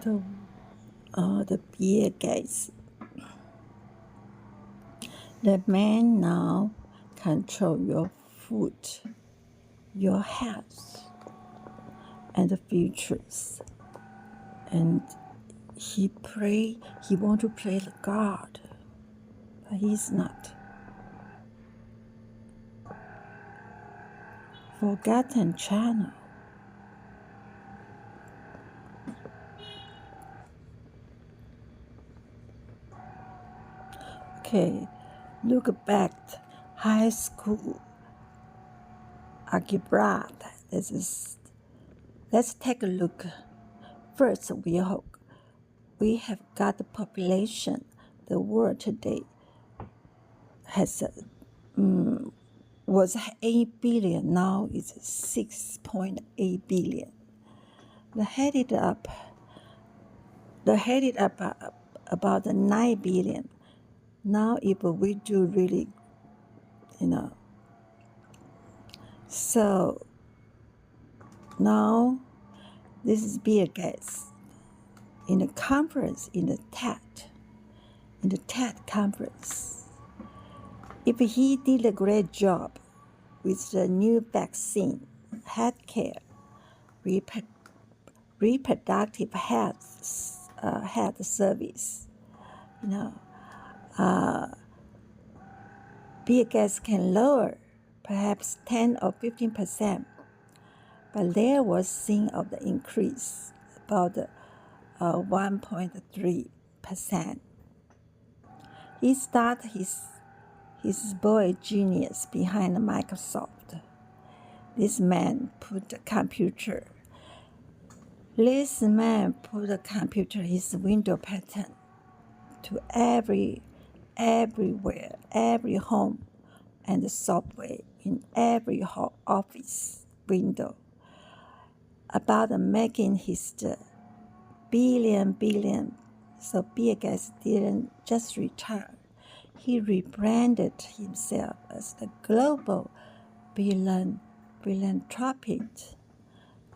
the the Bill Gates, the man now control your food, your health, and the futures. And he want to play the God, but he's not. Forgotten channel. Okay, look back, high school algebra. Let's take a look. First, we have got the population. The world today has was 8 billion. Now it's 6.8 billion. The headed up. About 9 billion. Now, if we do really, so now this is Bill Gates in a conference in the TED conference. If he did a great job with the new vaccine, healthcare, reproductive health service, Bill Gates can lower perhaps 10 or 15%, but there was seen of the increase about 1.3%. He started his boy genius behind Microsoft. This man put the computer, his window pattern to everywhere, every home and subway, in every office window, about making his billion. So Bill Gates didn't just retire. He rebranded himself as the global philanthropist.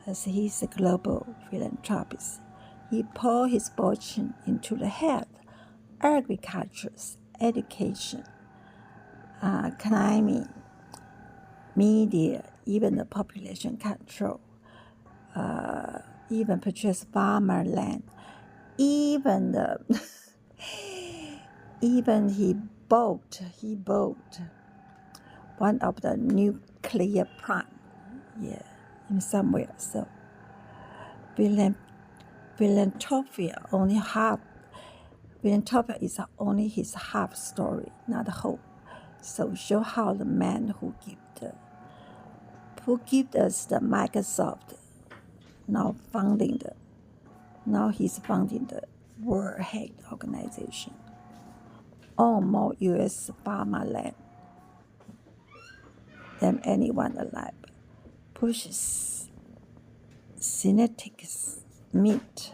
As he's a global philanthropist, he poured his fortune into the health, agriculture, education, climate, media, even the population control, even purchase farmland, even the even he bought one of the nuclear plant, in somewhere. So philanthropia is only his half story, not the whole. So show how the man who give us the Microsoft now he's funding the World Health Organization. Own more U.S. farmland than anyone alive. Pushes synthetic meat,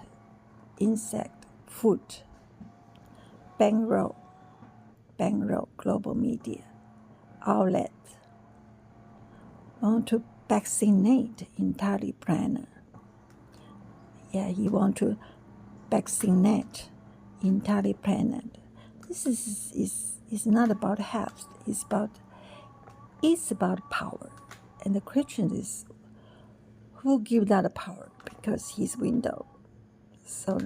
insect, food. Bankroll global media outlet. Want to vaccinate entirely planet. He want to vaccinate entirely planet. This is not about health. It's about power. And the question is, who give that power? Because his window. So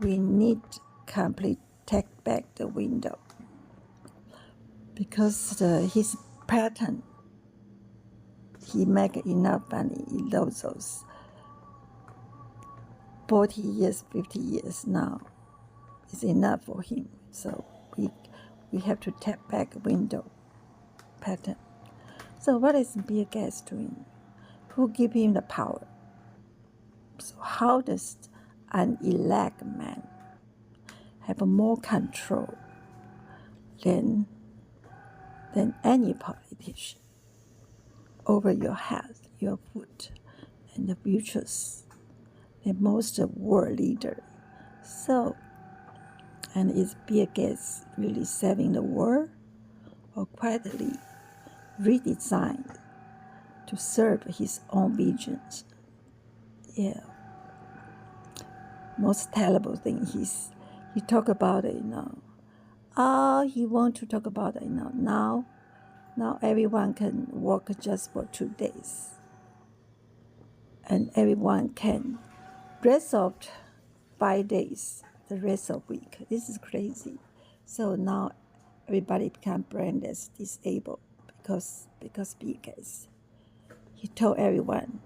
we need complete take back the window. Because his pattern, he make enough money in those 40 years, 50 years now. Is enough for him. So we have to take back window pattern. So what is Bill Gates doing? Who give him the power? So how does an elect man have more control than any politician over your health, your food, and the futures, the most world leader? So, and is Bill Gates really saving the world, or quietly redesigned to serve his own visions? most terrible thing. He talk about it, Oh, he want to talk about it, Now everyone can work just for 2 days, and everyone can rest of 5 days the rest of week. This is crazy. So now everybody become brainless, disabled because Bill Gates. He told everyone,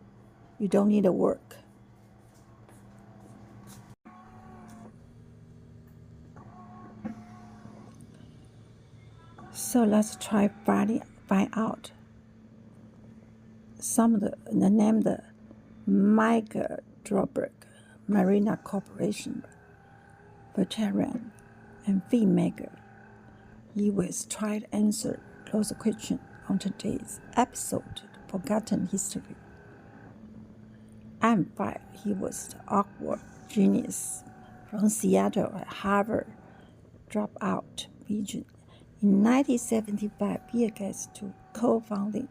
you don't need to work. So let's try find out some of the name the Michael Drawberg, Marina Corporation, veteran and filmmaker. He will try to answer those questions on today's episode, Forgotten History. I'm 5. He was the awkward genius from Seattle at Harvard, dropout region. In 1975, Bill Gates co-founded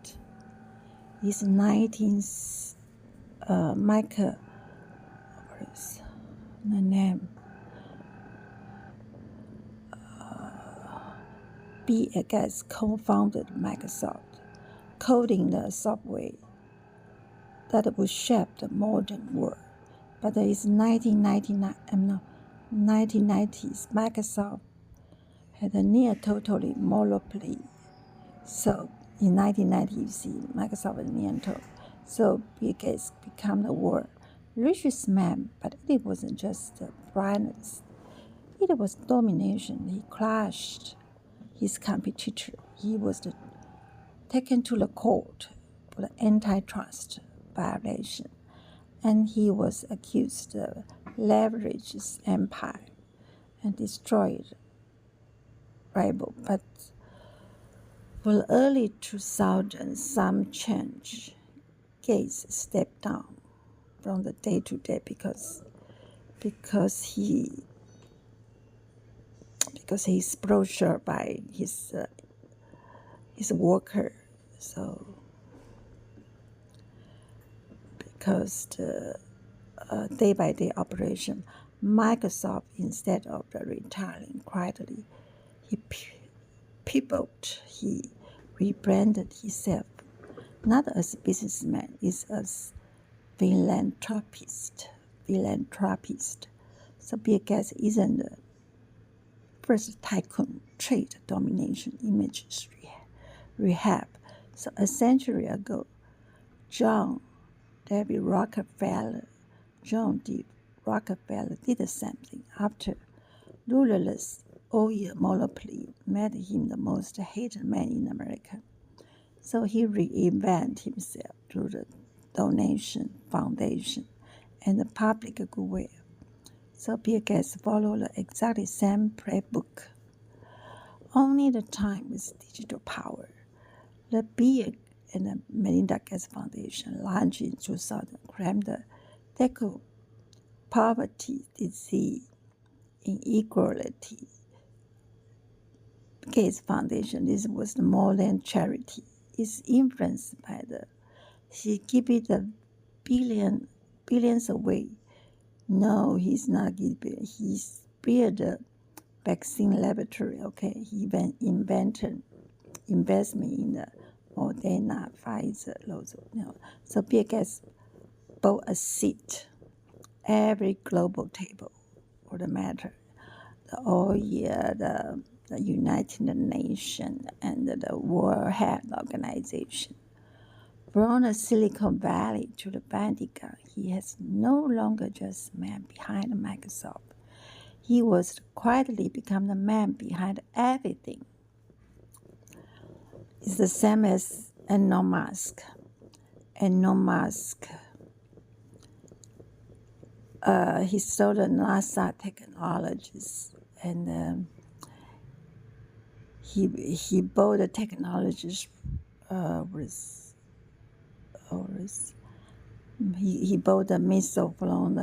his 19th Michael, what is the name? Bill Gates co-founded Microsoft, coding the software that would shape the modern world. But in 1990s, Microsoft had a near totally monopoly. So in 1990, you see, Microsoft was near total. So Bill Gates became the world's richest man, but it wasn't just the brightness. It was domination. He crushed his competitor. He was taken to the court for the antitrust violation, and he was accused of leverage his empire and destroyed rival. But for the early 2000s, some change. Gates stepped down from the day to day because he's brochure by his worker. So because the day-by-day operation, Microsoft, instead of retiring quietly, he rebranded himself not as a businessman, is as philanthropist. So Bill Gates isn't the first tycoon trade domination image rehab. So a century ago, John D. Rockefeller did the same thing. After ruthless oil monopoly made him the most hated man in America. So he reinvented himself through the donation, foundation, and the public goodwill. So Bill Gates followed the exactly same playbook. Only the time with digital power. The Bill and the Melinda Gates Foundation launched in 2000 claimed the tackle poverty, disease, inequality. Gates Foundation, this was more than charity. It's influenced by he give it the billions away. No, he's not giving. He's built a vaccine laboratory. Okay, he invented investment in the Moderna, Pfizer, loads of So Bill Gates bought a seat every global table, for the matter, the OEA, the United Nations, and the World Health Organization. From the Silicon Valley to the Vatican, he has no longer just man behind Microsoft. He was quietly become the man behind everything. It's the same as Elon Musk. Elon Musk, he stole the NASA technologies, and he bought the technologies he bought the missile from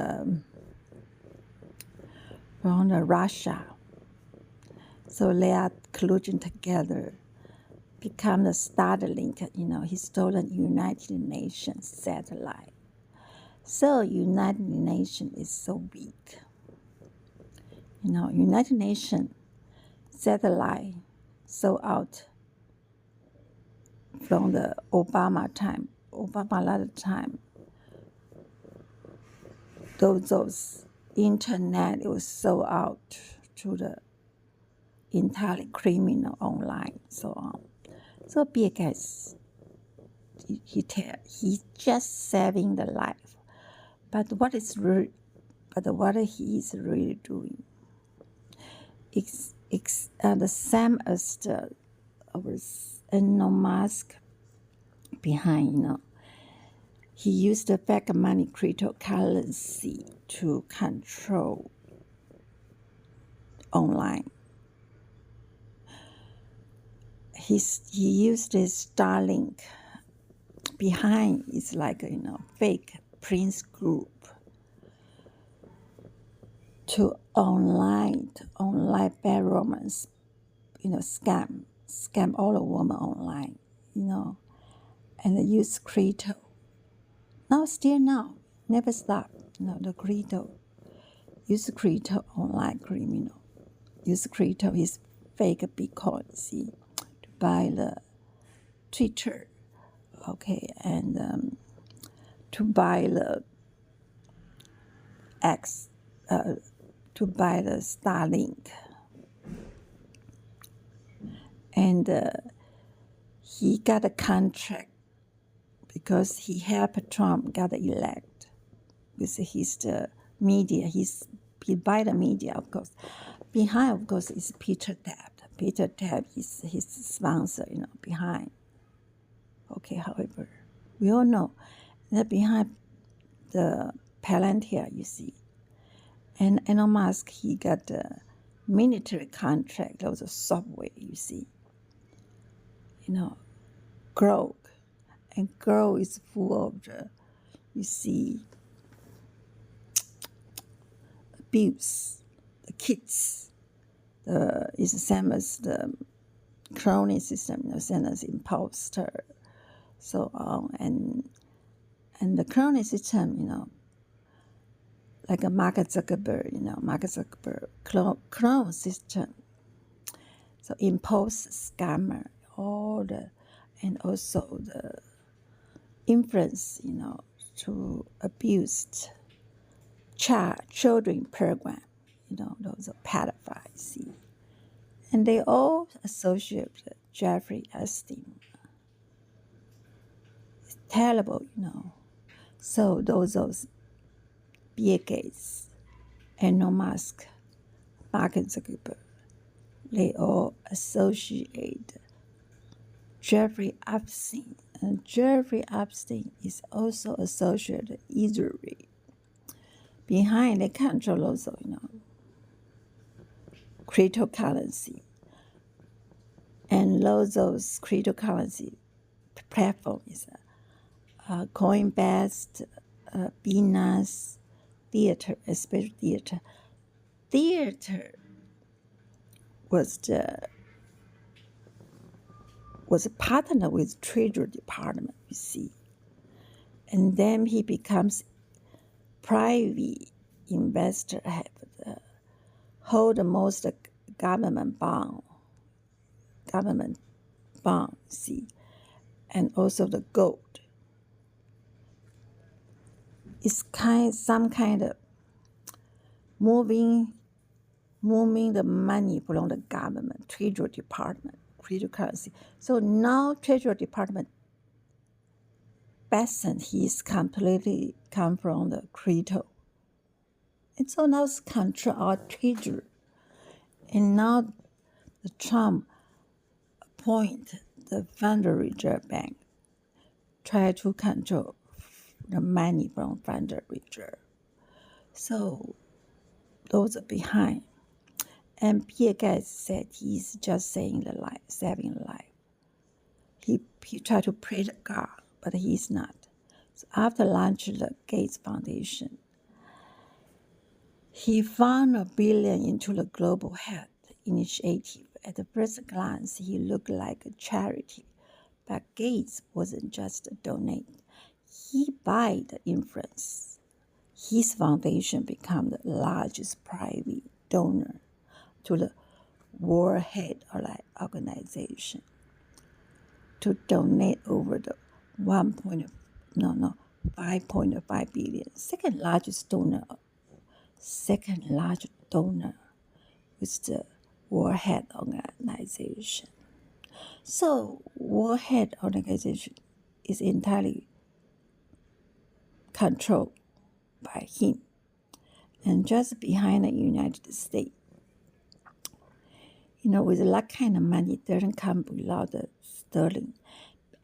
the Russia. So they are colluding together, become the Starlink. He stole the United Nations satellite. So United Nations is so weak. United Nations satellite sold out from the Obama time. Obama a lot of time, those internet, it was sold out to the entirely criminal online, so on. So Bill Gates, he's just saving the life. But what he is really doing is the same as the Elon Musk behind. He used the fake money cryptocurrency to control online. He used this Starlink. Behind is like fake Prince group to online bad romance, scam all the women online, and use crypto. Now, never stop. The crypto, use crypto online criminal, use crypto is fake Bitcoin, see, to buy the Twitter, okay, and to buy the X, to buy the Starlink, and he got a contract because he helped Trump got elected with his media. He buy the media, of course. Behind, of course, is Peter Taft. Peter Taft is his sponsor, behind. Okay, however, we all know that behind the Palantir, you see. And Elon Musk, he got a military contract. That was a subway, you see. Growth. And growth is full of abuse. The kids. Is the same as the crony system, same as imposter, so on. And the crony system, like a Mark Zuckerberg, clone system. So impose scammer, and also the influence, to abuse children program, those are pedophiles, see. And they all associate with Jeffrey Epstein. It's terrible, So those Bill Gates, Elon Musk, Mark Zuckerberg, they all associate Jeffrey Epstein. And Jeffrey Epstein is also associated with Israel. Behind, they control also, cryptocurrency. And those cryptocurrency platforms, Coinbase, Binance, Theater, especially Theater. Theater was a partner with Treasury Department, you see. And then he becomes private investor, hold most government bond, see, and also the gold. It's some kind of moving the money from the government, Treasury Department, cryptocurrency. So now Treasury Department based he's completely come from the crypto. And so now it's control our treasury. And now the Trump appoint the Federal Reserve Bank, try to control the money from Federal Reserve. So those are behind. And Bill Gates said he's just saving the life. He tried to pray to God, but he's not. So after launching the Gates Foundation, he found $1 billion into the Global Health Initiative. At the first glance, he looked like a charity, but Gates wasn't just a donate. He buy the influence. His foundation became the largest private donor to the World Health Organization to donate over the 5.5 billion. Second largest donor is the World Health Organization. So World Health Organization is entirely controlled by him. And just behind the United States, with that kind of money, doesn't come without the sterling.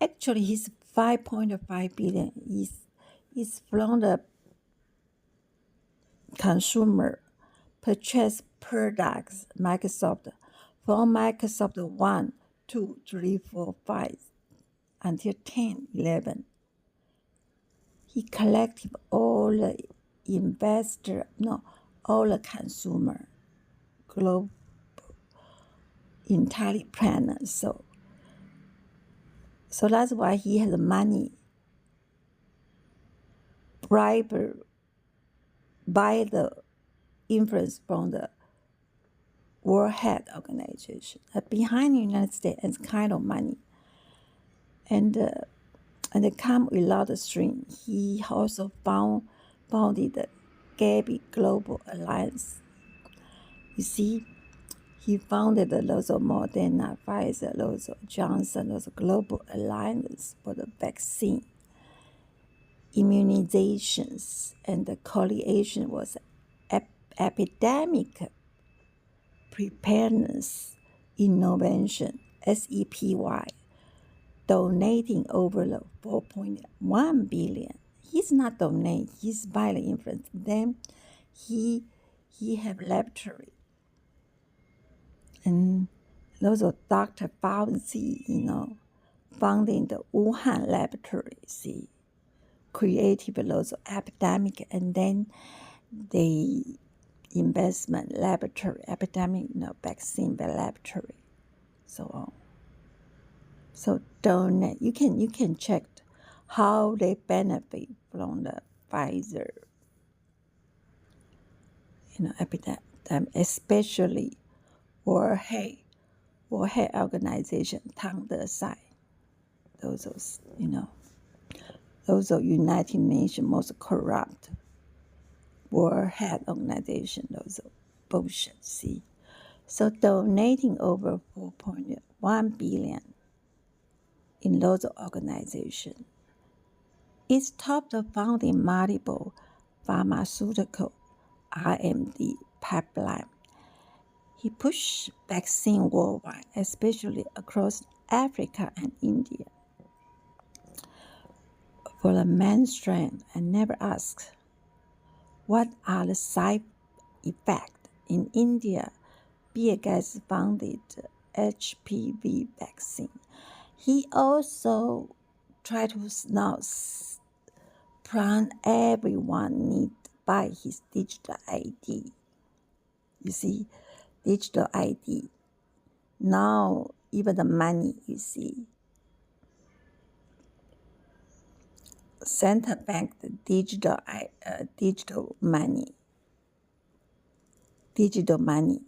Actually, his 5.5 billion is from the consumer purchase products Microsoft, from Microsoft 1, 2, 3, 4, 5 until 10, 11. He collected all the all the consumer, global, entirely planners. So that's why he has money bribed by the influence from the World Health Organization. Behind the United States is kind of money. And they come without a string. He also founded the Gavi Global Alliance. You see, he founded lots of Moderna, Pfizer, lots of Johnson, lots of global alliance for the vaccine, immunizations, and the coalition was epidemic preparedness innovation, SEPY, donating over the 4.1 billion. He's not donating, he's by the influence. Then he have laboratory. And those are Dr. Fauci, founding the Wuhan laboratory, see, creative lots of epidemic, and then the investment laboratory, epidemic, vaccine laboratory, so on. So donate. You can check how they benefit from the Pfizer, epidemic, especially World Health Organization, Tang Desai. Those are United Nations most corrupt World Health Organization. Those are bullshit. See, so donating over 4.1 billion in those organizations. It stopped the founding multiple pharmaceutical R&D pipeline. He pushed vaccine worldwide, especially across Africa and India. For the mainstream, I never asked, what are the side effects? In India, Bill Gates founded HPV vaccine. He also tried to now plan everyone need to buy his digital ID. You see, digital ID. Now, even the money, you see, central bank, the digital money,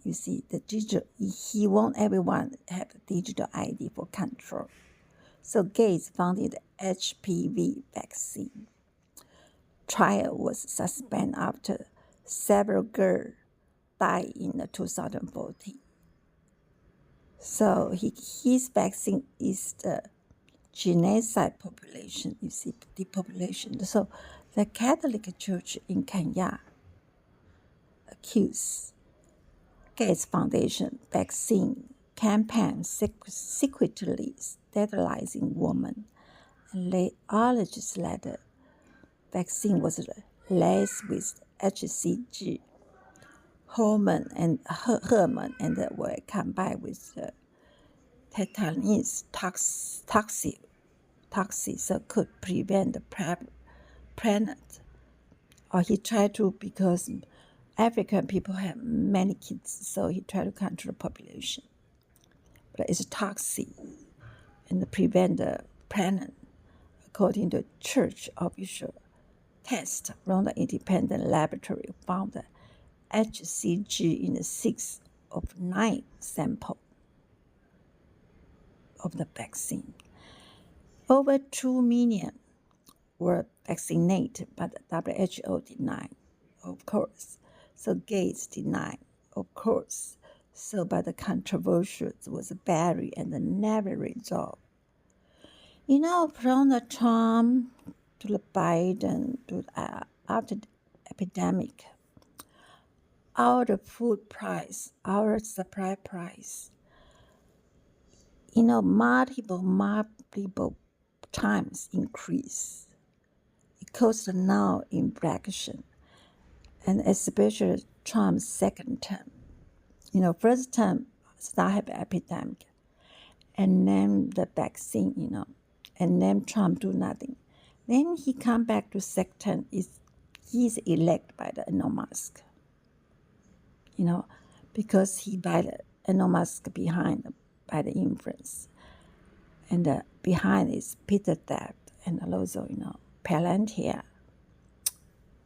you see, he want everyone to have a digital ID for control. So Gates founded the HPV vaccine. Trial was suspended after several girls died in 2014. So his vaccine is the genocide population, you see, the population. So the Catholic Church in Kenya accused Gates Foundation vaccine campaign secretly sterilizing women, and they alleged that the vaccine was laced with HCG hormone and were combined with tetanus toxic, so could prevent the pregnant. Or he tried to, because African people have many kids, so he tried to control the population. But it's toxic and prevent the pregnant, according to church official test from the independent laboratory found that HCG in the 6 of 9 sample of the vaccine. Over 2 million were vaccinated, but the WHO denied, of course. So Gates denied, of course. So, but the controversy was buried and never resolved. You know, from the Trump to the Biden to after the epidemic, our food price, our supply price, you know, multiple times increase. It caused now inflation, and especially Trump's second term. You know, first term start have epidemic, and then the vaccine, you know, and then Trump do nothing. Then he come back to second term. He's elected by the Elon Musk. You know, because he by the Elon Musk behind by the influence, and behind is Peter Depp and also, you know, Palantir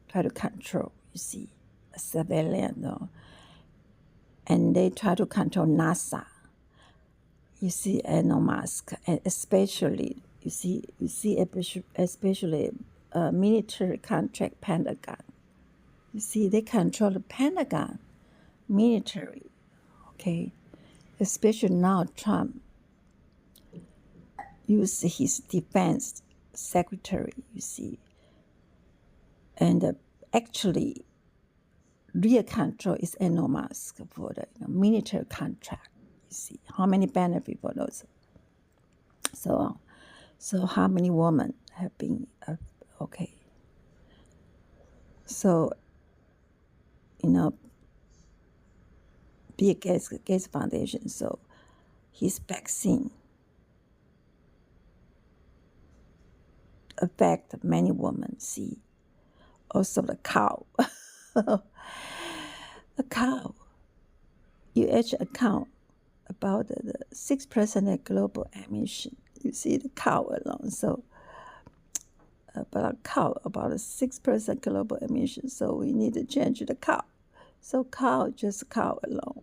try to control, you see, a civilian, you know, and they try to control NASA. You see, Elon Musk, and especially especially military contract Pentagon. You see, they control the Pentagon, military, okay? Especially now Trump use his defense secretary, you see, and actually real control is Elon Musk for the, you know, military contract. You see how many benefit for those. So how many women have been okay? So, you know, Bill Gates Foundation. So his vaccine affect many women. See, also the cow. A cow. U.S. account about the 6% of global emission. You see the cow alone. So about a cow, about a 6% global emission. So we need to change the cow. So cow, just cow alone.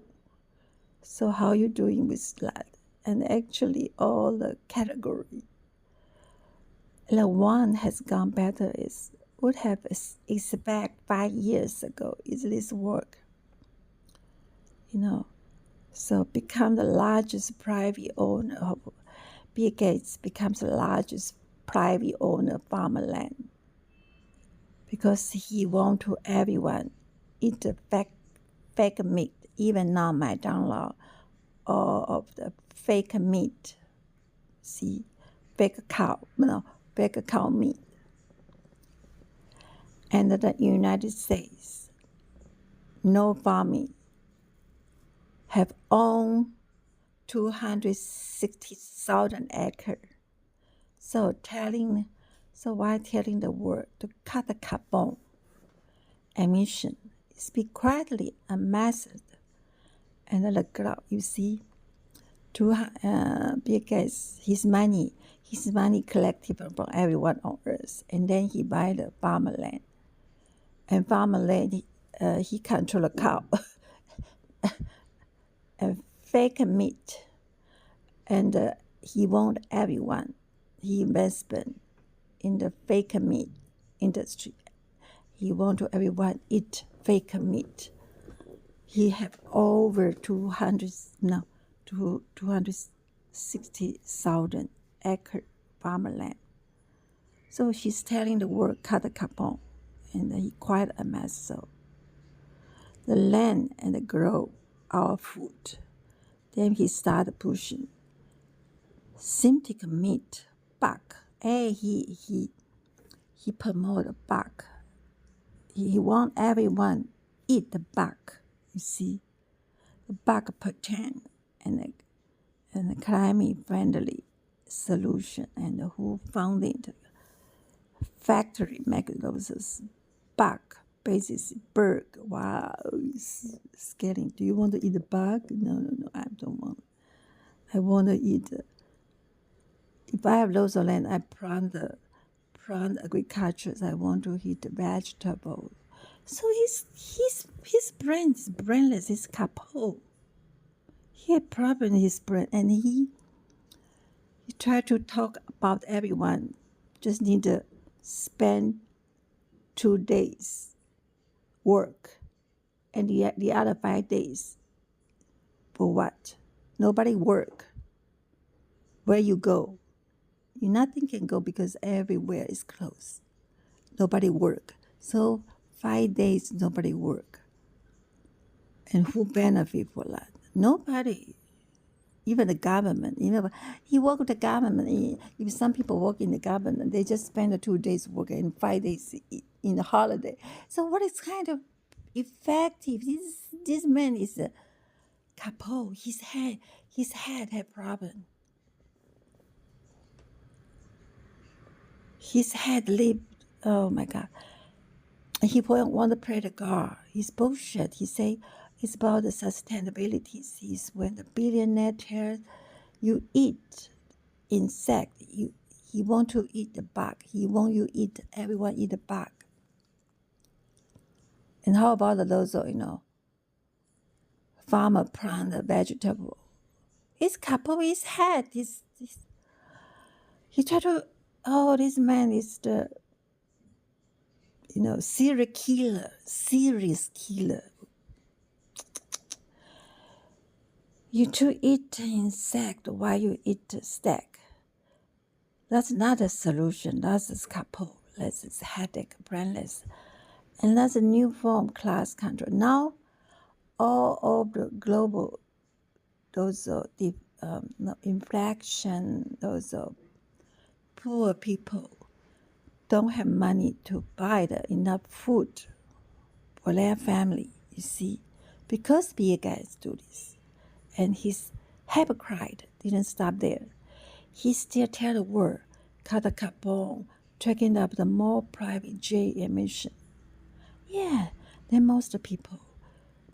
So how you doing with that? And actually all the category. The one has gone better is would have expect 5 years ago is this work. You know, so become the largest private owner of Bill Gates becomes the largest private owner of farmland because he want to everyone eat the fake meat. Even now McDonald's all of the fake meat. See, fake cow meat. And the United States, no farming, have owned 260,000 acres. So why telling the world to cut the carbon emission? Speak quietly and massive. And the cloud, you see, Bill Gates, his money collected from everyone on earth, and then he buy the farmland. And farmland, he control the cow and fake meat, and he want everyone. He investment in the fake meat industry. He want to everyone eat fake meat. He have over 260,000 acre farmland. So he's telling the world cut the carbon, and he quite a mess. So the land and the grow our food. Then he started pushing synthetic meat, buck. Hey, he promoted buck. He want everyone eat the buck. You see, the buck pretend and the climate friendly solution, and who founded factory make those buck basis bird. Wow, it's scary. Do you want to eat the bug? No, I don't want. I want to eat. If I have lots of land, I plant agriculture. I want to eat the vegetable. So his brain is brainless. He's kaput. He had problem in his brain, and he tried to talk about everyone. Just need to spend 2 days work, and the other 5 days for what? Nobody work. Where you go? You nothing can go because everywhere is closed. Nobody work. So 5 days nobody work. And who benefit for that? Nobody. Even the government. He work with the government. If some people work in the government, they just spend the 2 days working and 5 days in the holiday. So what is kind of effective? This man is a couple. His head had problem. His head lived. Oh my God. He want to play the God. He's bullshit. He say it's about the sustainability. He's when the billionaire tells you eat insect, he want to eat the bug. He want you eat everyone eat the bug. And how about those farmer plant the vegetable? His couple his head. He try to this man is the serial killer. You to eat insect while you eat steak. That's not a solution. That's a couple. That's a headache, brainless. And that's a new form class control. Now, all of the global, those inflation, those poor people don't have money to buy enough food for their family, you see, because Bill Gates do this. And his hypocrite didn't stop there. He still tell the world, cut the carbon, tracking up the more private jet emission. Yeah, than most people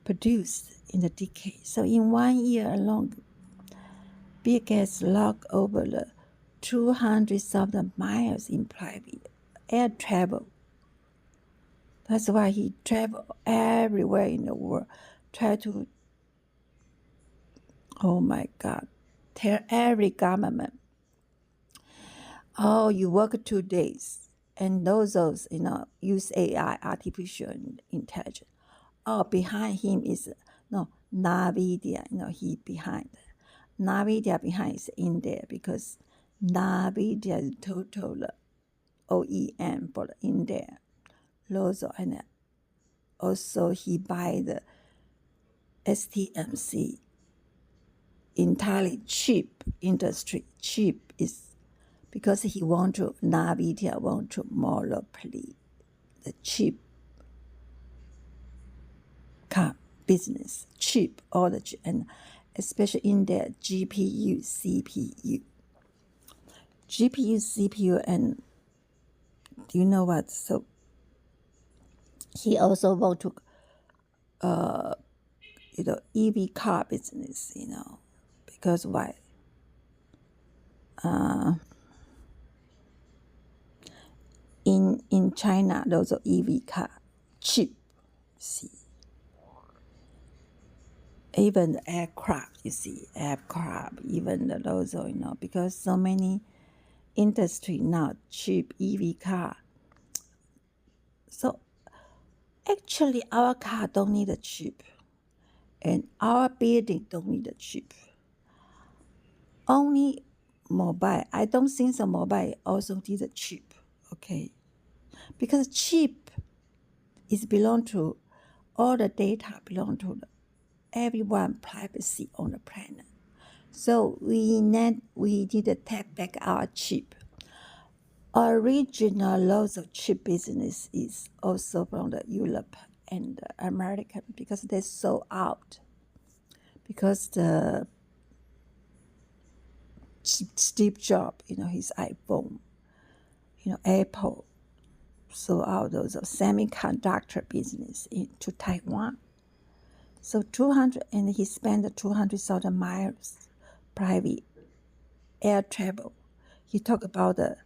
produced in the decade. So in 1 year alone, Bill Gates logged over the 200,000 miles in private air travel. That's why he traveled everywhere in the world, try to, oh my God, tell every government, oh, you work 2 days, and those use AI, artificial intelligence. Oh, behind him is NVIDIA. He behind. NVIDIA behind is in there because NVIDIA is total OEM for in there. And also he buy the STMC entirely chip industry. Chip is because he NVIDIA want to monopoly the chip car business, chip, all the chip, and especially in their GPU, CPU, and do you know what? So he also want to, EV car business, because why? In China, those are EV car chip, see. Even the aircraft, even those, because so many industry now cheap EV car. So actually our car don't need a chip, and our building don't need a chip. Only mobile. I don't think the mobile also need a chip, okay? Because chip is belong to all the data belong to everyone privacy on the planet. So we need to take back our chip. Original lots of chip business is also from the Europe and the American because they sold out. Because the Steve Jobs, his iPhone, Apple sold out those semiconductor business into Taiwan. So 200, and he spent 200,000 miles private air travel. He talked about the,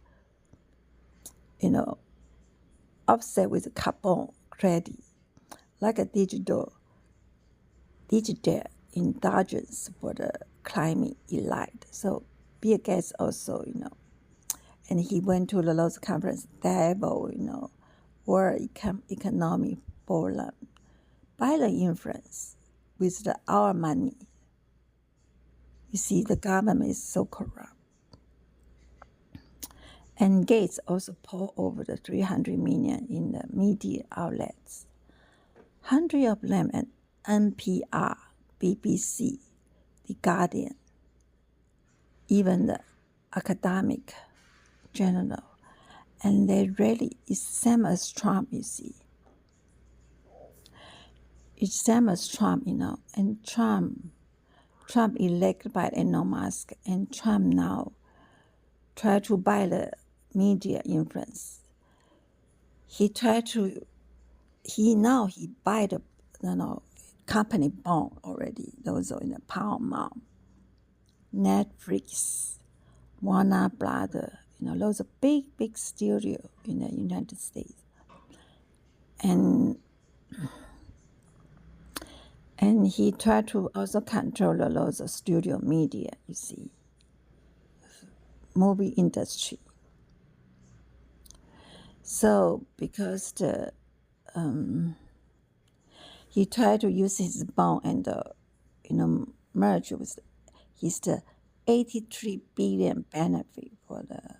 offset with carbon credit. like a digital indulgence for the climate elite. So Bill Gates also, and he went to the Los conference, Davos, World Economic Forum, by the influence with our money. You see, the government is so corrupt. And Gates also poured over the 300 million in the media outlets. Hundreds of them at NPR, BBC, The Guardian, even the academic journal. And they really, it's same as Trump, you see. It's same as Trump, and Trump elected by Elon Musk, and Trump now try to buy the media influence. He buy the company bond already. Those are in the Paramount, Netflix, Warner Brothers, those are big studio in the United States. And he tried to also control those studio media, you see, movie industry. So because he tried to use his bond and merge with his 83 billion benefit for the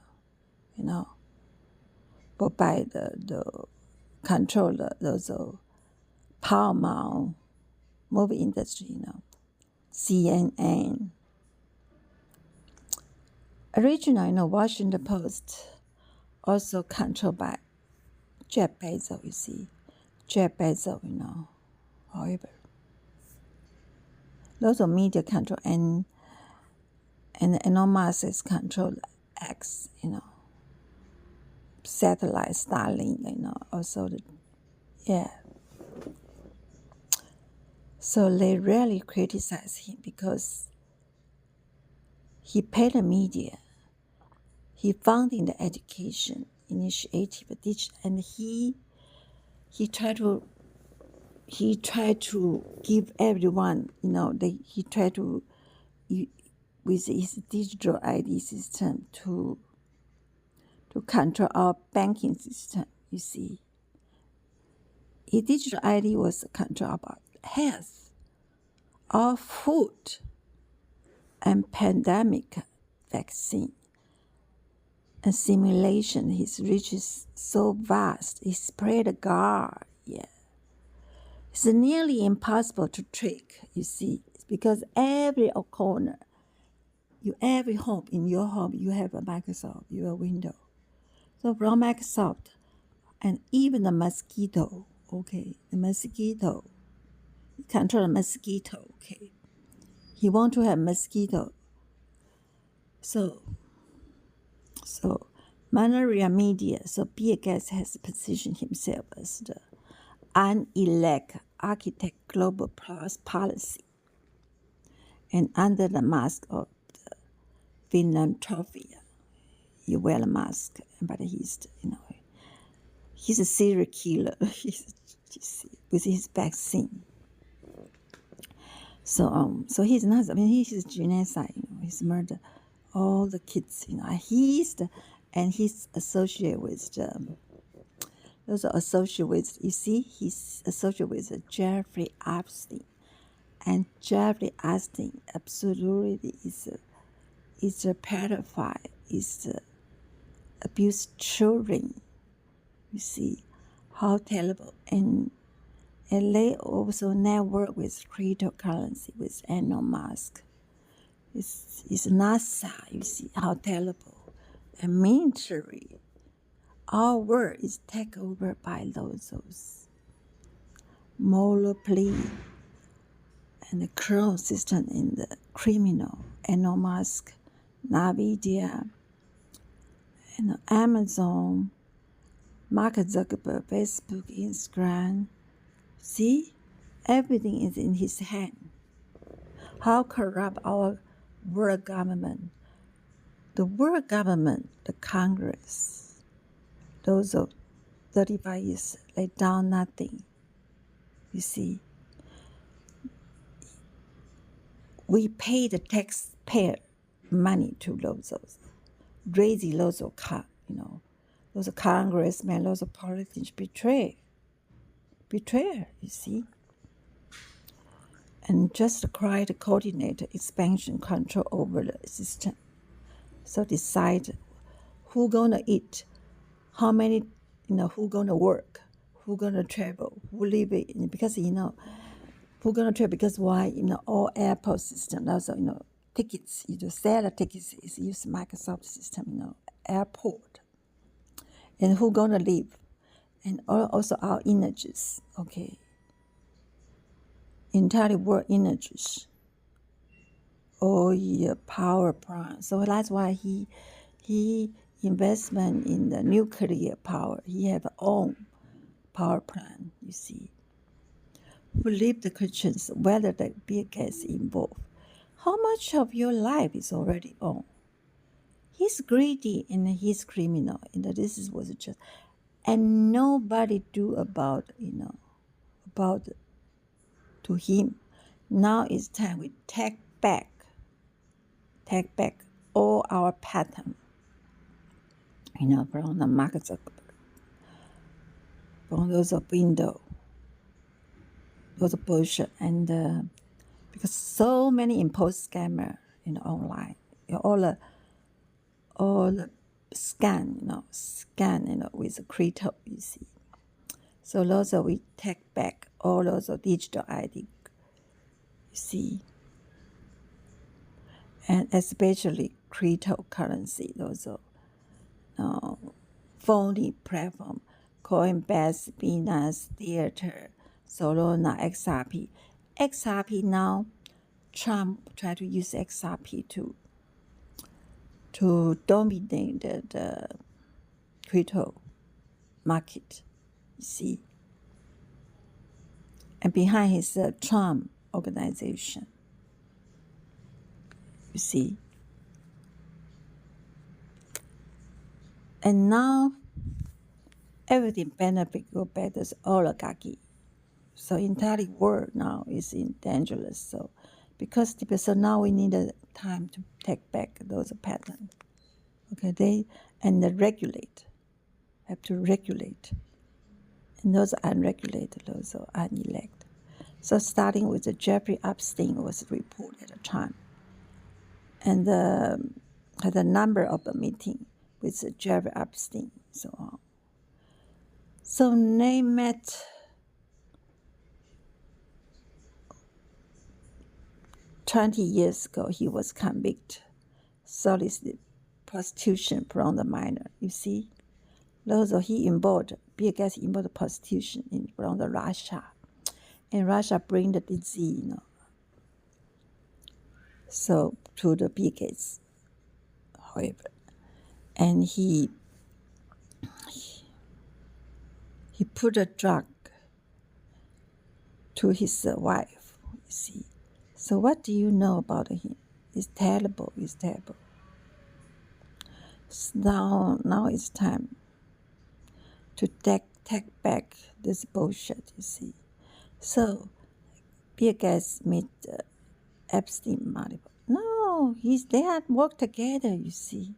but by the control those Paramount movie industry, CNN. Originally, Washington Post also controlled by Jeff Bezos, you see. Jeff Bezos, however. Those are media control, and Elon Musk is control X, satellite, Starlink, also yeah. So they really criticize him because he paid the media, he funded the education initiative, and he tried to give everyone, he tried to, with his digital ID system, to control our banking system, you see. His digital ID was control about health, our food, and pandemic vaccine. And simulation, his reach is so vast, he spread guard, yeah. It's nearly impossible to trick, you see, because every corner, every home, in your home, you have a Microsoft, your window. So from Microsoft, and even the mosquito, the mosquito, control the mosquito, He want to have mosquito. So Malaria Media, so Bill Gates has positioned himself as the unelected architect global policy, and under the mask of the philanthropia, Elon Musk, but he's a serial killer. With his vaccine. So he's not. He's genocide. He's murdered all the kids. He's associated with those are associated with. You see, he's associated with Jeffrey Epstein, and Jeffrey Epstein absolutely is a pedophile. Is abuse children. You see how terrible, and they also network with cryptocurrency with Elon Musk. It's NASA. You see how terrible, and military. Our world is taken over by those monopoly and the clone system in the criminal. Elon Musk, NVIDIA, and Amazon, Mark Zuckerberg, Facebook, Instagram. See, everything is in his hand. How corrupt our world government. The world government, the Congress, those of 35 years, they done nothing. You see, we pay the taxpayer money to those raising lots of those congressmen, those politicians betrayal, you see. And just try to coordinate expansion control over the system. So decide who gonna eat, how many, who gonna work, who gonna travel, who live in, because who gonna travel, because why, all airport system also, tickets, you just sell the tickets is use Microsoft system, airport. And who gonna live, and also our energies, okay, entirely world energies, oil, power plant. So that's why he investment in the nuclear power. He have own power plant, you see. Who leave the questions whether the Bill Gates involved. How much of your life is already on? He's greedy and he's criminal, and this was just, and nobody do about about to him. Now it's time we take back all our pattern, from the Mark Zuckerberg, from those window, those bullshit, and because so many imposed scammer, online, all the scan, with crypto, you see. So those we take back all those digital ID, you see, and especially cryptocurrency, those phony platform, Coinbase, Binance, Theater, Solana, XRP. XRP now, Trump tried to use XRP to dominate the crypto market, you see. And behind his Trump organization, you see. And now everything benefit go back to oligarchy. So entire world now is in dangerous. So so now we need a time to take back those patterns. Okay, regulate, have to regulate. And those unregulated, those are unelected. So starting with the Jeffrey Epstein was reported at the time. And had a number of a meeting with Jeffrey Epstein, so on. So they met 20 years ago. He was convicted, solicited prostitution from the minor. You see, those he involved. Bill Gates involved prostitution from the Russia, and Russia bring the disease, so to the Bill Gates. However, and he put a drug to his wife, you see. So what do you know about him? It's terrible, it's terrible. So now it's time to take back this bullshit, you see. So Bill Gates meet Epstein multiple. No, they had worked together, you see.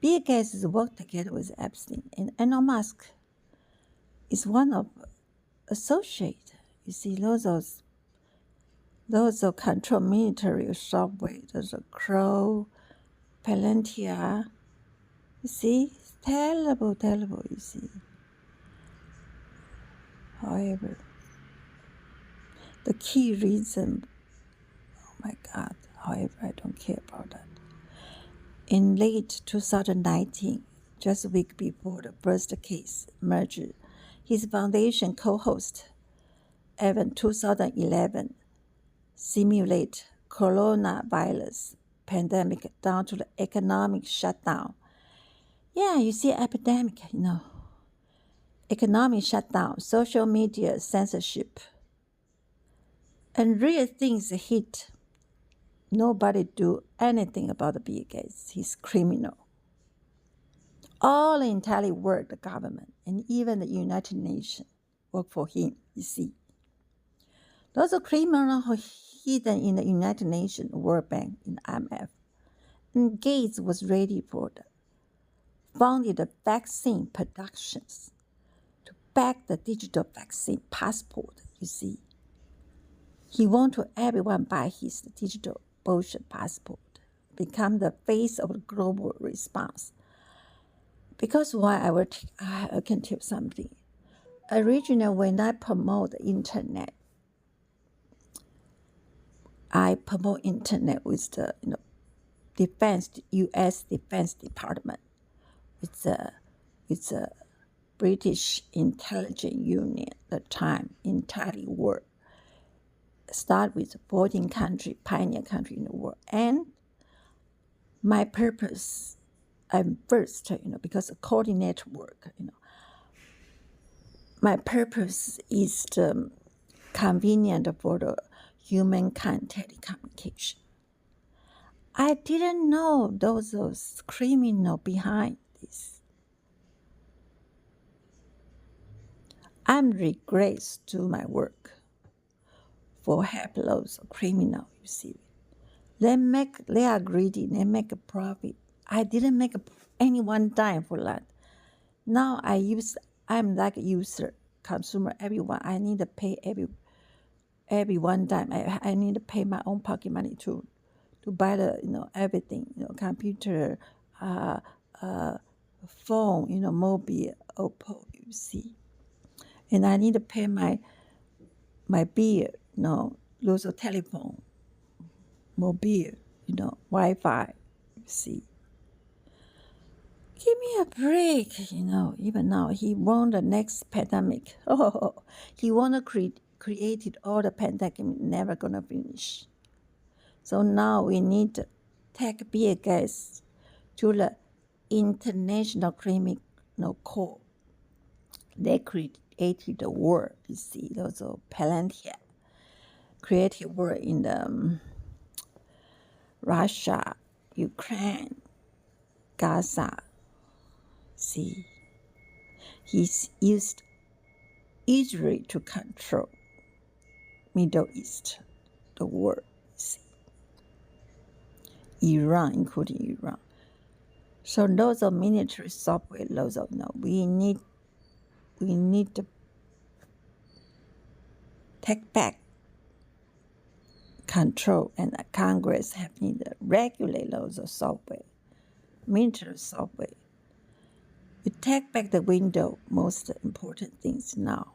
Bill Gates has worked together with Epstein, and Elon Musk is one of associate. You see, those are control military software. Those are Crow, Palantir. You see, it's terrible, you see. However, the key reason, oh my God, however, I don't care about that. In late 2019, just a week before the first case merger, his foundation co-host, Evan 2011, simulate coronavirus pandemic down to the economic shutdown. Yeah, you see epidemic, economic shutdown, social media censorship. And real things hit. Nobody do anything about the Bill Gates. He's criminal. All the entire world, the government, and even the United Nations work for him, you see. Those are criminals who hidden in the United Nations, World Bank, in IMF. And Gates was ready for the funded the vaccine productions to back the digital vaccine passport, you see. He wanted everyone buy his digital bullshit passport, become the face of the global response. Because why I can tell something. Originally, when I promote the internet, I promote internet with the U.S. Defense Department, with the British Intelligence Union at the time, entirely world. Start with 14 country, pioneer country in the world. And my purpose, I'm first, because of coordinate work, my purpose is convenient for the humankind telecommunication. I didn't know those criminals behind this. I'm regrets to my work for help those criminals, you see. They are greedy, they make a profit. I didn't make any one dime for that. Now I'm like a user, consumer, everyone. I need to pay every one dime. I need to pay my own pocket money to buy the everything, computer, phone, mobile, Oppo, you see. And I need to pay my bill, those are telephone, mobile, Wi-Fi, you see. Give me a break, even now he won the next pandemic. Oh, he wanna created all the pandemic, never gonna finish. So now we need to take Bill Gates to the International Criminal Court. They created the war, you see, those are Palantir. Created war in the Russia, Ukraine, Gaza. See, he's used Israel to control Middle East, the world. See, Iran, including Iran. So those are military software. Those are we need to take back control, and the Congress have need to regulate those software, military software. We take back the window, most important things now.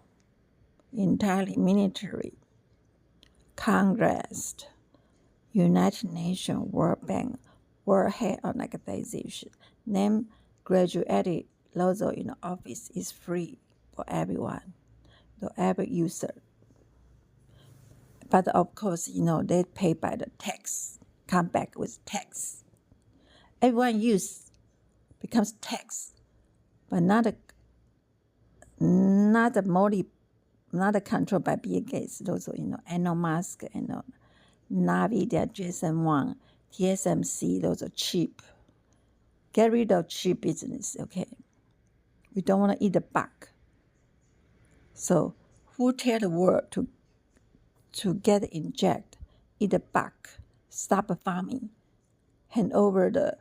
Entirely military, Congress, United Nations, World Bank, World Health Organization, name graduated those in office is free for everyone, the every user. But of course, they pay by the tax, come back with tax. Everyone use becomes tax, but not controlled by Bill Gates. Those Elon Musk and Nvidia, Jason Wang, TSMC. Those are cheap. Get rid of cheap business, okay? We don't want to eat the buck. So who tell the world to get inject, eat the buck, stop farming, hand over the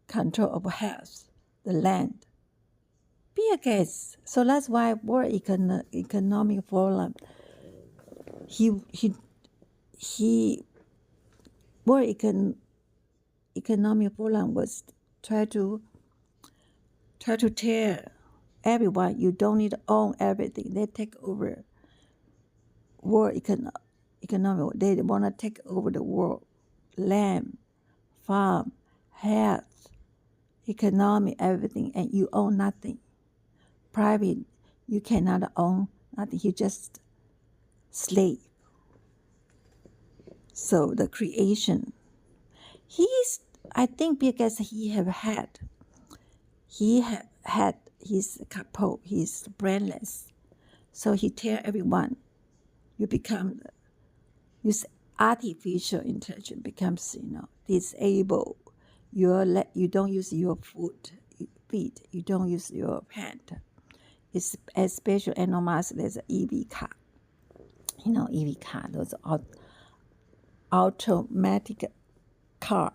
control of health, the land? Bill Gates. So that's why World Economic Forum, World Economic Forum was try to tell everyone you don't need to own everything. They take over world economic. They want to take over the world, land, farm, health, economy, everything, and you own nothing. Private, you cannot own nothing. You just slave. So the creation, I think because he have had his couple, he's brainless. So he tell everyone, you become, use artificial intelligence becomes, disabled. You don't use your feet, you don't use your hand. It's especially Elon Musk, there's an EV car. EV car, those automatic car,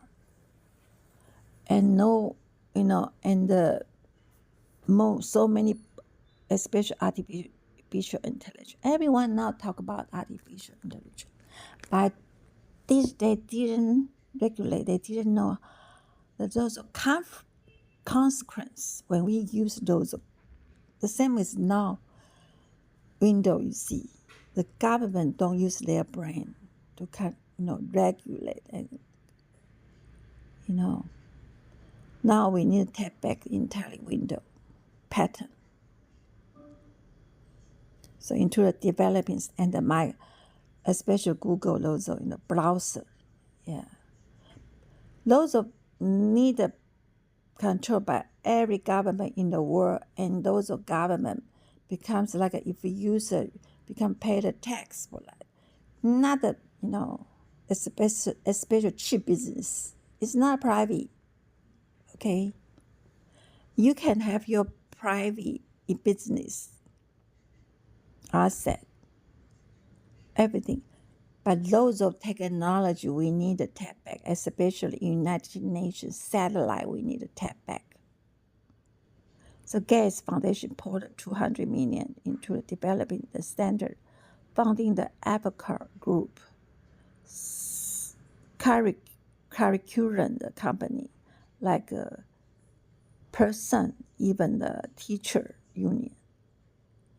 and and so many, especially artificial intelligence. Everyone now talk about artificial intelligence, but they didn't regulate. They didn't know that those consequence when we use those. The same as now, Windows. You see, the government don't use their brain to regulate and Now we need to tap back entirely window pattern. So into the developing and especially Google, those are in the browser. Yeah. Those are needed controlled by every government in the world, and those of government becomes like if a user become paid a tax for that. Not a especially cheap business. It's not private. Okay. You can have your private business asset, everything. But those of technology, we need to tap back, especially United Nations satellite, we need to tap back. So Gates Foundation poured $200 million into developing the standard, funding the Avacar Group, curriculum company, like a person, even the teacher union,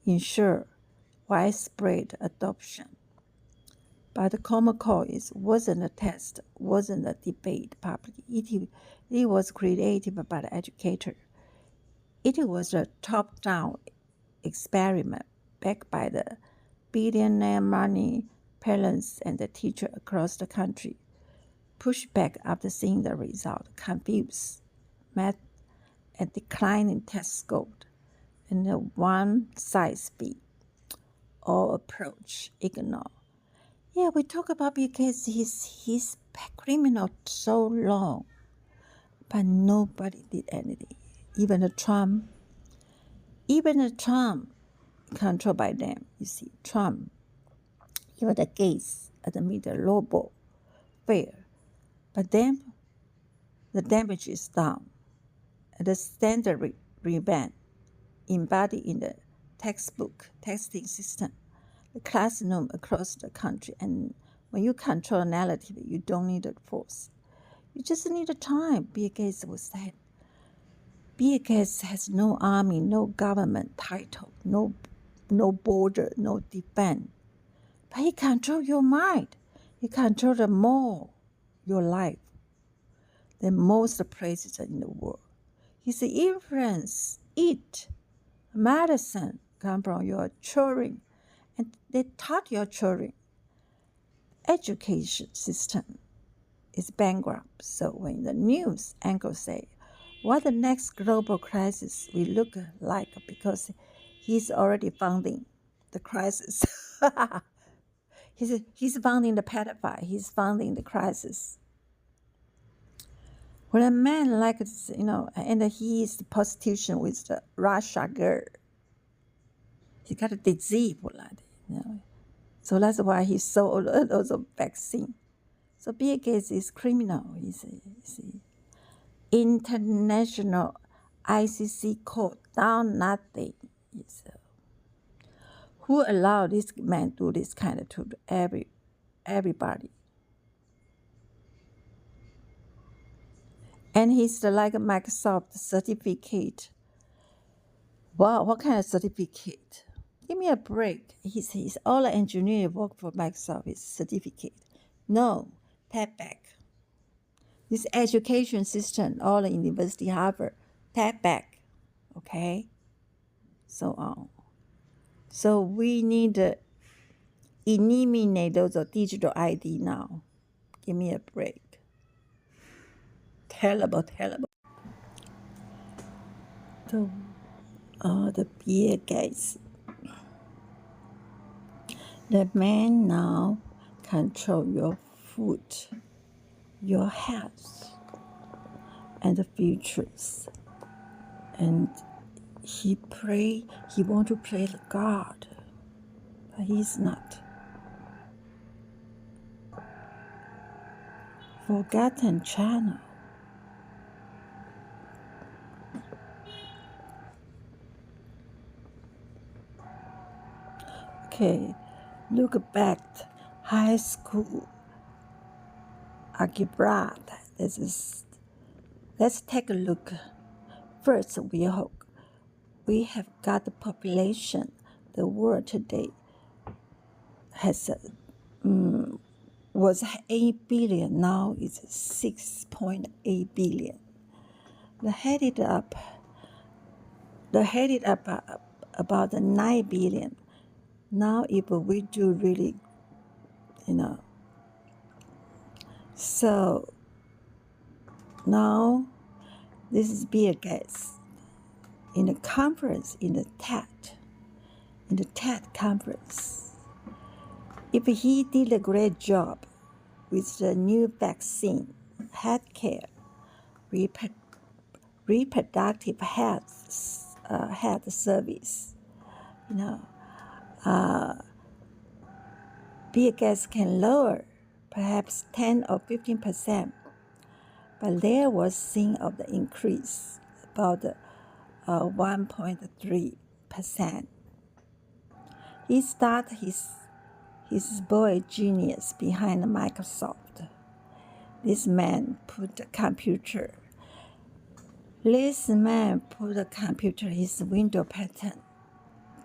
ensure widespread adoption. But the Common Core wasn't a test, wasn't a debate publicly. It was created by the educator. It was a top-down experiment backed by the billionaire money parents and the teacher across the country. Pushed back after seeing the result, confused, math and declining test score, and the one-size-fits-all approach ignored. Yeah, we talk about because he's criminal so long, but nobody did anything. Even the Trump controlled by them. You see, Trump, even the Gates admit the global fair, but then the damage is done. And the standard revamp embodied in the textbook testing system, the classroom across the country. And when you control narrative, you don't need a force. You just need a time. Bill Gates was saying. Bill Gates has no army, no government title, no border, no defense. But he controls your mind. He controls more your life than most places in the world. His influence, medicine come from your children. And they taught your children. Education system is bankrupt. So when the news anchors say, what the next global crisis will look like, because he's already funding the crisis. he's funding the pedophile. He's funding the crisis. When a man like this, and he is the prostitution with the Russia girl, he got a disease for that, So that's why he sold those vaccine. So Bill Gates is criminal, you see. International ICC court down nothing. Who allowed this man to do this kind of to everybody? And he's like a Microsoft certificate. Wow, what kind of certificate? Give me a break. He's all the engineer work for Microsoft is certificate. No, tap back. This education system, all the university, Harvard, tap back. Okay? So on. So we need to eliminate those digital ID now. Give me a break. Terrible. So, the Bill Gates. The man now control your food, your health, and the futures. And he want to play the God, but he's not. Forgotten channel. Okay, look back. High school algebra. Let's take a look. First, we have got the population. The world today has was 8 billion. Now it's 6.8 billion. The headed up about 9 billion. Now, if we do really, so now this is Bill Gates in the conference in the TED conference. If he did a great job with the new vaccine, healthcare, reproductive health service, Bill Gates can lower perhaps 10 or 15%, but there was seen of the increase about 1.3%. He started his boy genius behind Microsoft. This man put the computer, his window pattern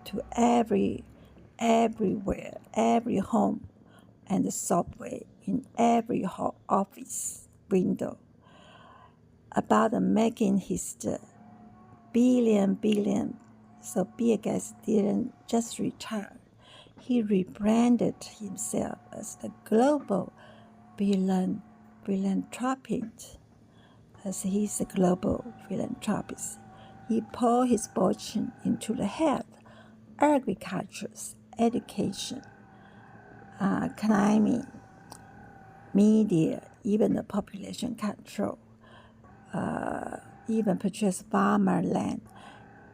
to everywhere, every home and subway, in every office window, about making his billion. So Bill Gates didn't just retire. He rebranded himself as the global philanthropist. As he's a global philanthropist, he poured his fortune into the health, agriculture, education, climate, media, even the population control, even purchase farmland,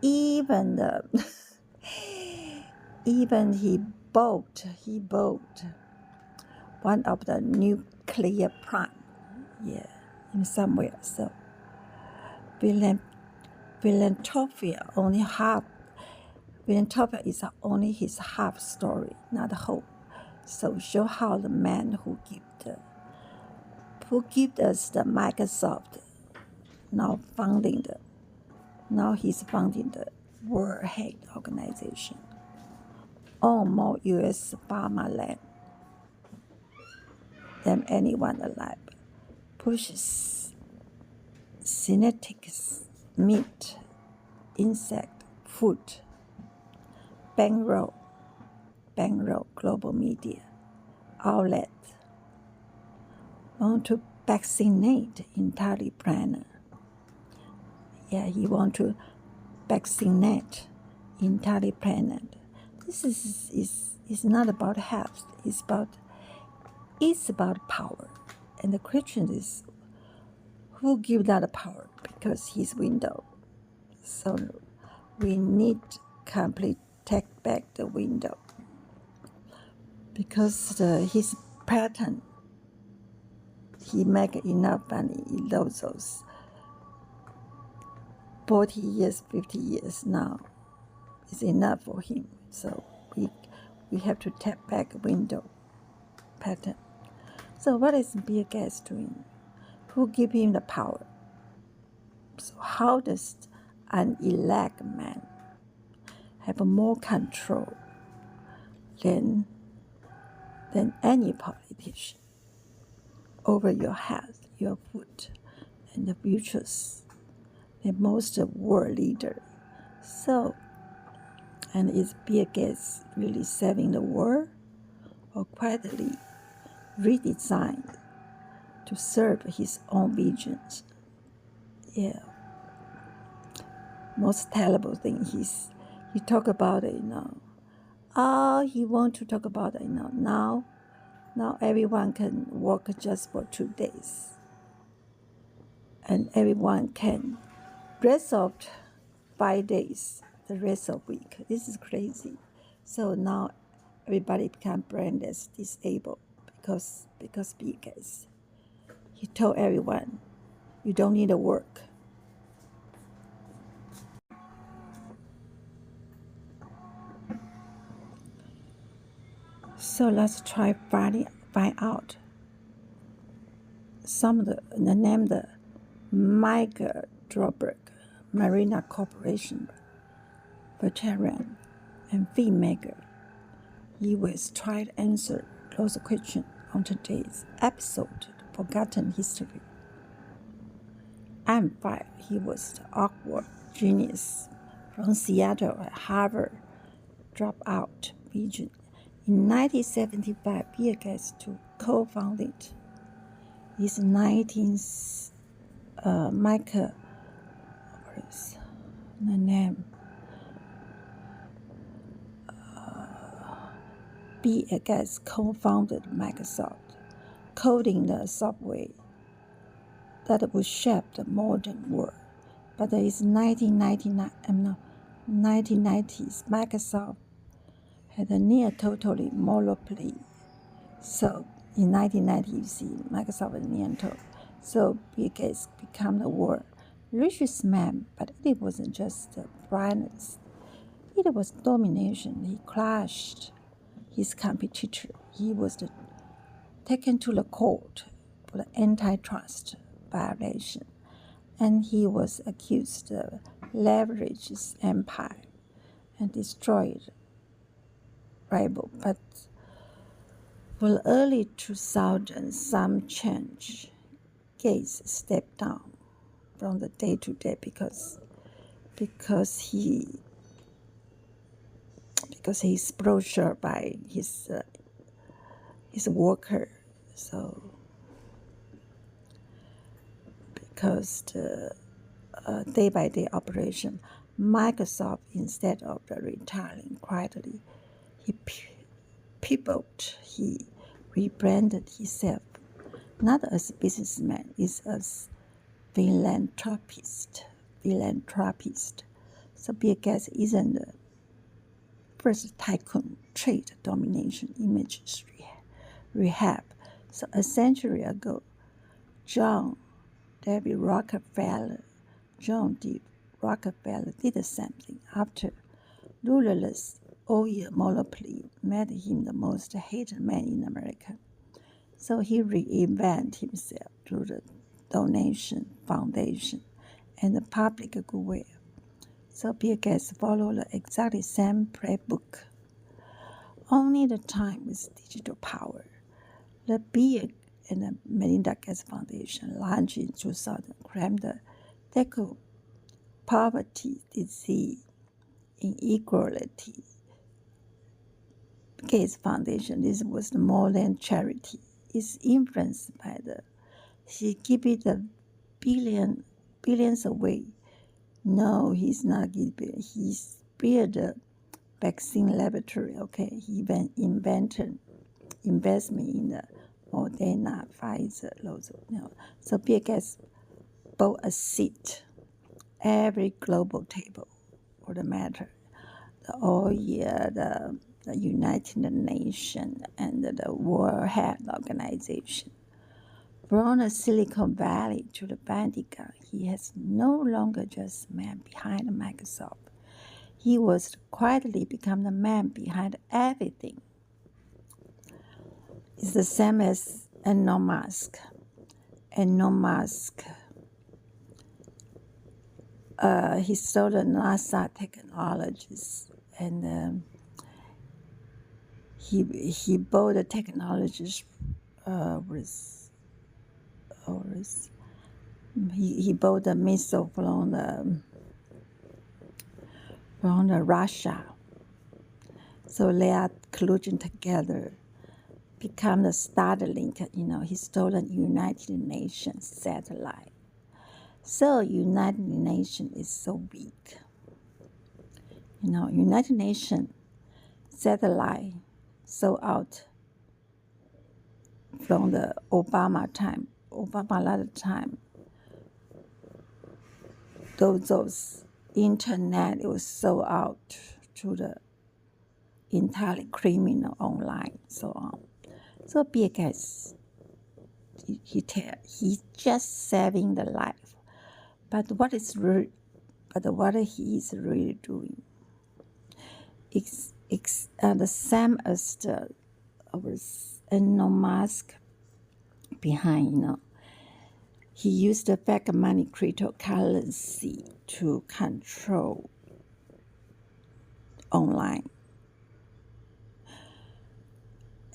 even he bought one of the nuclear plant, in somewhere. So philanthropia is only his half story, not the whole. So show how the man who give us the Microsoft now he's funding the World Health Organization. Own more U.S. farmland than anyone alive. Pushes synthetic meat, insect, food. Bankroll global media outlet. Want to vaccinate entirely planet. He want to vaccinate entirely planet. This is not about health. It's about power. And the question is, who give that power? Because his window. So we need complete take back the window. Because his pattern, he make enough money in those 40 years, 50 years now. It's enough for him. So we have to tap back window pattern. So what is Bill Gates doing? Who give him the power? So how does an elect man have more control than any politician over your health, your food, and the futures, than most world leader? So, and is Bill Gates really saving the world, or quietly redesigned to serve his own visions? Most terrible thing he talk about it, he want to talk about it, now everyone can work just for 2 days, and everyone can rest of 5 days the rest of week. This is crazy. So now everybody become brainless, disabled, because Bill Gates, He told everyone, you don't need to work. So let's try find out some of the name, the Michael Droberg, Marina Corporation, veteran and filmmaker. He will try to answer those questions on today's episode, Forgotten History. I'm 5. He was the awkward genius from Seattle at Harvard dropout region. In 1975, Bill Gates co-founded his Michael, what is the name? Bill Gates co-founded Microsoft, coding the software that would shape the modern world. But in 1990s, Microsoft had a near totally monopoly. So in 1990, you see, Microsoft was near total. So Bill Gates became the world's richest man, but it wasn't just the brightness. It was domination. He crushed his competitor. He was taken to the court for the antitrust violation, and he was accused of leverage his empire and destroyed rival. But for the early 2000s, some change. Gates stepped down from the day-to-day because he's brochure by his worker. So because the day-by-day operation, Microsoft, instead of retiring quietly, he rebranded himself not as a businessman, it's as philanthropist. So Bill Gates isn't the first tycoon trade domination image rehab. So a century ago, John D. Rockefeller did the same thing after ruthless oil monopoly made him the most hated man in America. So he reinvented himself through the donation, foundation, and the public goodwill. So Bill Gates followed the exactly same playbook. Only the time with digital power. The Bill and the Melinda Gates Foundation launched in 2000 claimed the tackle poverty, disease, inequality. Gates Foundation, this was more than charity. It's influenced by he give it the billions away. No, he's not giving. He's built a vaccine laboratory. Okay, he even invented investment in the Moderna, Pfizer, loads of, So Bill Gates bought a seat every global table, for the matter, the OEA, the United Nations, and the World Health Organization. From the Silicon Valley to the Vatican, he has no longer just the man behind Microsoft. He was quietly become the man behind everything. It's the same as Elon Musk. Elon Musk, he stole the NASA technologies, and he bought the technologies he bought the missile from the Russia. So they are collusion together, become the Starlink. He stole the United Nations satellite. So United Nations is so weak. United Nations satellite sold out from the Obama time. Obama a lot of time. Those internet, it was sold out to the entirely criminal online, so on. So Bill Gates he's just saving the life. But what he is really doing is the same as the Elon Musk behind. He used the fake money cryptocurrency to control online.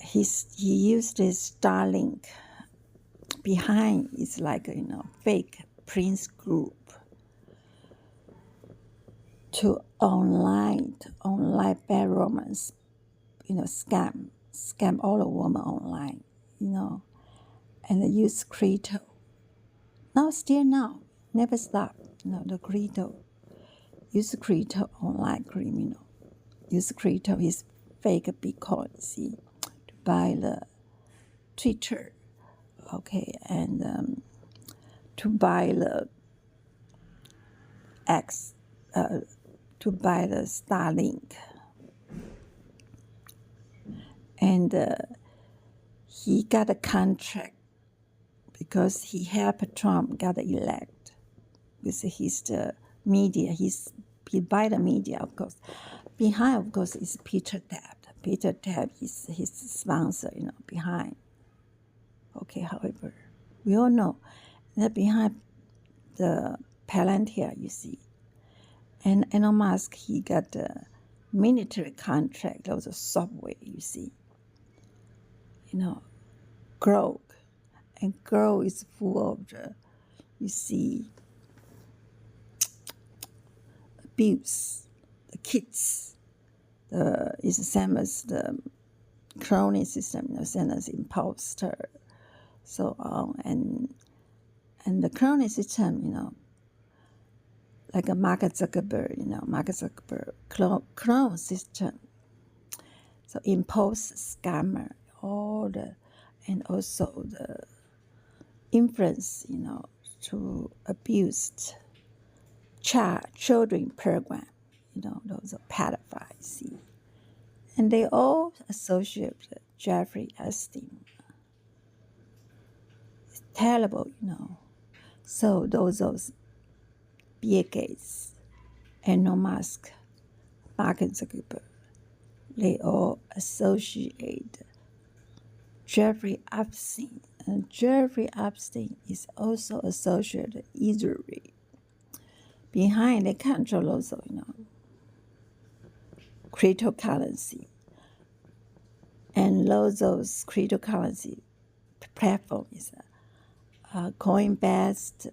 He used his Starlink. Behind is like fake Prince group to online bad romance, scam all the women online, and use crypto. Now, never stop. The crypto, use crypto online criminal, use crypto is fake Bitcoin, see, to buy the Twitter, okay, and to buy the X, to buy the Starlink, and he got a contract because he helped Trump get elected with his media. He buy the media, of course. Behind, of course, is Peter Taft. Peter Taft is his sponsor, behind. Okay, however, we all know that behind the Palantir, you see. And Elon Musk, he got a military contract. That was a subway, you see. Grove. And Grove is full of you see, abuse. The kids. It's the same as the crony system, same as imposter, so on. And the crony system, like a Mark Zuckerberg, clone system. So impose scammer, and also the influence, to abuse children program, those are pedophiles, see. And they all associate with Jeffrey Epstein. It's terrible, So those Bill Gates, Elon Musk, Mark Zuckerberg, they all associate Jeffrey Epstein. And Jeffrey Epstein is also associated with Israel. Behind, they control also, cryptocurrency. And those cryptocurrency platforms, Coinbase,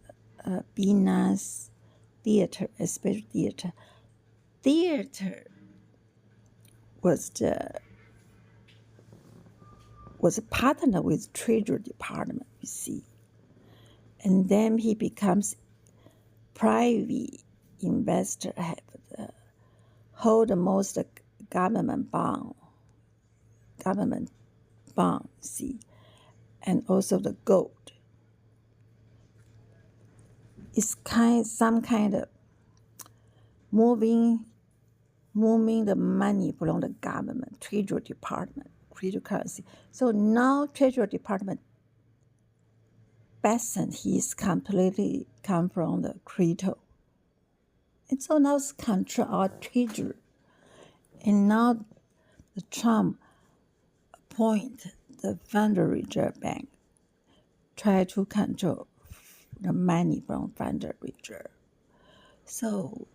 Binance, Theater, especially Theater. Theater was a partner with Treasury Department, you see. And then he becomes private investor, hold the most government bond, see, and also the gold. It's some kind of moving the money from the government, Treasury Department, cryptocurrency. So now Treasury Department, he's completely come from the crypto. And so now it's control our treasury. And now the Trump appoint the Federal Reserve Bank, try to control the money from Federal Reserve. So